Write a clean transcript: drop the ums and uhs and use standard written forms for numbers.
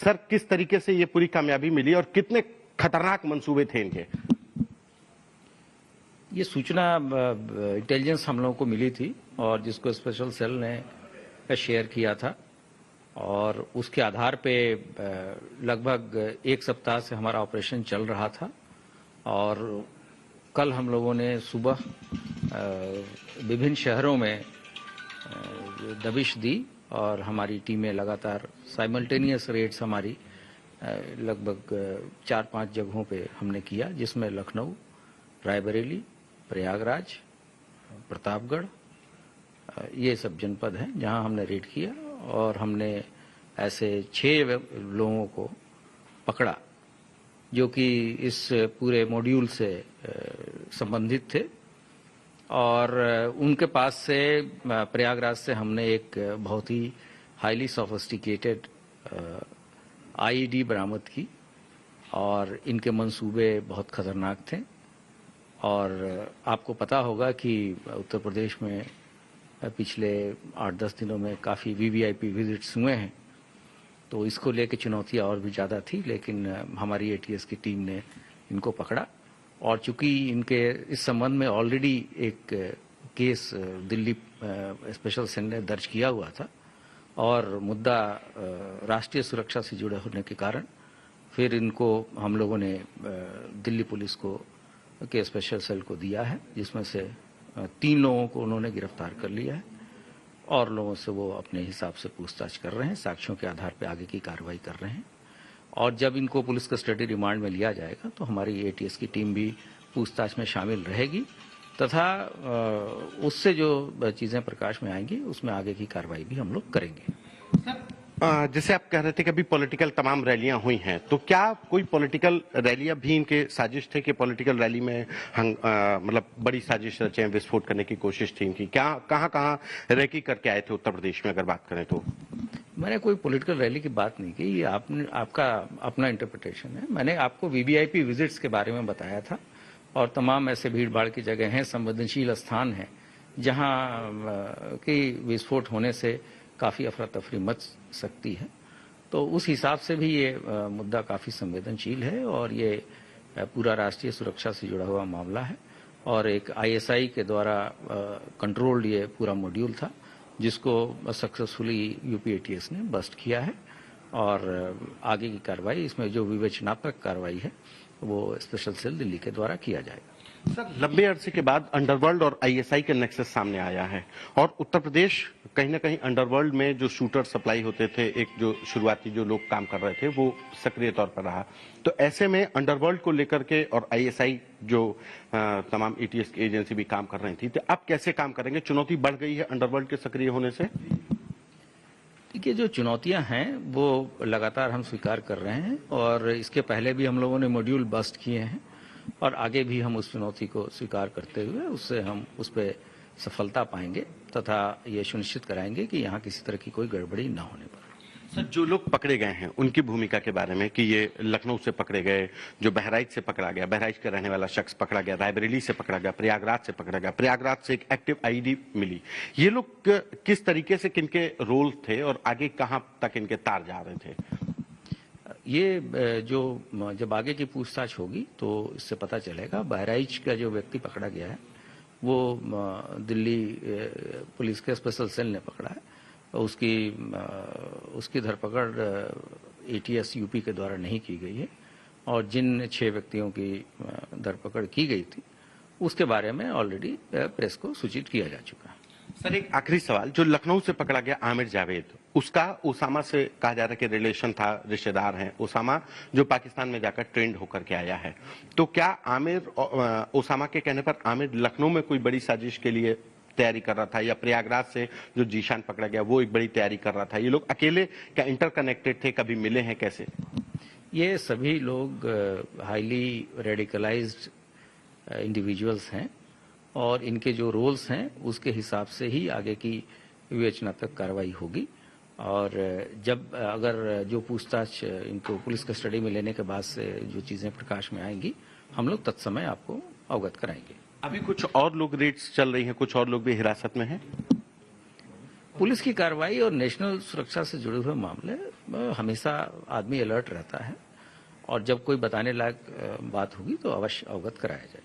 Sir, किस तरीके से ये पूरी कामयाबी मिली और कितने खतरनाक मंसूबे थे इनके? ये सूचना इंटेलिजेंस हम लोगों को मिली थी और जिसको स्पेशल सेल ने शेयर किया था और उसके आधार पे लगभग एक सप्ताह से हमारा ऑपरेशन चल रहा था और कल हम लोगों ने सुबह विभिन्न शहरों में दबिश दी और हमारी टीमें लगातार साइमल्टेनियस रेड्स हमारी लगभग 4-5 जगहों पे हमने किया, जिसमें लखनऊ, रायबरेली, प्रयागराज, प्रतापगढ़, ये सब जनपद हैं जहां हमने रेड किया और हमने ऐसे 6 लोगों को पकड़ा जो कि इस पूरे मॉड्यूल से संबंधित थे और उनके पास से प्रयागराज से हमने एक बहुत ही हाईली सोफिस्टिकेटेड आईईडी बरामद की और इनके मंसूबे बहुत खतरनाक थे। और आपको पता होगा कि उत्तर प्रदेश में पिछले 8-10 दिनों में काफ़ी वीवीआईपी विजिट्स हुए हैं, तो इसको लेकर चुनौतियां और भी ज़्यादा थी, लेकिन हमारी एटीएस की टीम ने इनको पकड़ा और चूंकि इनके इस संबंध में ऑलरेडी एक केस दिल्ली स्पेशल सेल ने दर्ज किया हुआ था और मुद्दा राष्ट्रीय सुरक्षा से जुड़े होने के कारण फिर इनको हम लोगों ने दिल्ली पुलिस को के स्पेशल सेल को दिया है, जिसमें से 3 लोगों को उन्होंने गिरफ्तार कर लिया है और लोगों से वो अपने हिसाब से पूछताछ कर रहे हैं, साक्ष्यों के आधार पर आगे की कार्रवाई कर रहे हैं। और जब इनको पुलिस कस्टडी रिमांड में लिया जाएगा तो हमारी एटीएस की टीम भी पूछताछ में शामिल रहेगी तथा उससे जो चीजें प्रकाश में आएंगी उसमें आगे की कार्रवाई भी हम लोग करेंगे। जैसे आप कह रहे थे कि अभी पॉलिटिकल तमाम रैलियां हुई हैं, तो क्या कोई पॉलिटिकल रैलियां भी इनके साजिश थे कि पॉलिटिकल रैली में मतलब बड़ी साजिश रचे, विस्फोट करने की कोशिश थी इनकी? क्या कहां रैकी करके आए थे उत्तर प्रदेश में, अगर बात करें तो? मैंने कोई पॉलिटिकल रैली की बात नहीं की, ये आपका अपना इंटरप्रिटेशन है। मैंने आपको वीवीआईपी विजिट्स के बारे में बताया था और तमाम ऐसे भीड़ भाड़ की जगह हैं, संवेदनशील स्थान हैं जहां की विस्फोट होने से काफी अफरा तफरी मच सकती है, तो उस हिसाब से भी ये मुद्दा काफी संवेदनशील है और ये पूरा राष्ट्रीय सुरक्षा से जुड़ा हुआ मामला है और एक आईएसआई के द्वारा कंट्रोल्ड ये पूरा मॉड्यूल था जिसको सक्सेसफुली यूपी एटीएस ने बस्ट किया है और आगे की कार्रवाई, इसमें जो विवेचनात्मक कार्रवाई है वो स्पेशल सेल दिल्ली के द्वारा किया जाएगा। सर, लंबे अरसे के बाद अंडरवर्ल्ड और आईएसआई का नेक्सस सामने आया है और उत्तर प्रदेश कहीं ना कहीं अंडरवर्ल्ड में जो शूटर सप्लाई होते थे, एक जो शुरुआती जो लोग काम कर रहे थे, वो सक्रिय तौर पर रहा। तो ऐसे में अंडरवर्ल्ड को लेकर के और आईएसआई जो तमाम एटीएस की एजेंसी भी काम कर रही थी, तो अब कैसे काम करेंगे? चुनौती बढ़ गई है अंडरवर्ल्ड के सक्रिय होने से? देखिए, जो चुनौतियां हैं वो लगातार हम स्वीकार कर रहे हैं और इसके पहले भी हम लोगों ने मॉड्यूल बस्ट किए हैं और आगे भी हम उस चुनौती को स्वीकार करते हुए उससे हम उस पर सफलता पाएंगे तथा ये सुनिश्चित कराएंगे कि यहाँ किसी तरह की कोई गड़बड़ी न होने पाए। सर, जो लोग पकड़े गए हैं उनकी भूमिका के बारे में कि ये लखनऊ से पकड़े गए, जो बहराइच से पकड़ा गया, बहराइच का रहने वाला शख्स पकड़ा गया, रायबरेली से पकड़ा गया, प्रयागराज से पकड़ा गया, प्रयागराज से एक एक्टिव आईडी मिली, ये लोग किस तरीके से किनके रोल थे और आगे कहां तक इनके तार जा रहे थे? ये जो जब आगे की पूछताछ होगी तो इससे पता चलेगा। बहराइच का जो व्यक्ति पकड़ा गया है वो दिल्ली पुलिस के स्पेशल सेल ने पकड़ा है, उसकी धरपकड़ एटीएस यूपी के द्वारा नहीं की गई है और जिन 6 व्यक्तियों की धरपकड़ की गई थी उसके बारे में ऑलरेडी प्रेस को सूचित किया जा चुका है। सर, एक आखिरी सवाल, जो लखनऊ से पकड़ा गया आमिर जावेद, उसका ओसामा से कहा जा रहा है कि रिलेशन था, रिश्तेदार हैं। ओसामा जो पाकिस्तान में जाकर ट्रेंड होकर के आया है, तो क्या आमिर ओसामा के कहने पर आमिर लखनऊ में कोई बड़ी साजिश के लिए तैयारी कर रहा था या प्रयागराज से जो जीशान पकड़ा गया वो एक बड़ी तैयारी कर रहा था? ये लोग अकेले क्या इंटरकनेक्टेड थे, कभी मिले हैं, कैसे? ये सभी लोग हाईली रेडिकलाइज्ड इंडिविजुअल्स हैं और इनके जो रोल्स हैं उसके हिसाब से ही आगे की विवेचनात्मक कार्रवाई होगी और जब अगर जो पूछताछ इनको पुलिस कस्टडी में लेने के बाद से जो चीजें प्रकाश में आएंगी हम लोग तत्समय आपको अवगत कराएंगे। अभी कुछ और लोग रेड्स चल रही हैं, कुछ और लोग भी हिरासत में हैं? पुलिस की कार्रवाई और नेशनल सुरक्षा से जुड़े हुए मामले हमेशा आदमी अलर्ट रहता है और जब कोई बताने लायक बात होगी तो अवश्य अवगत कराया जाए।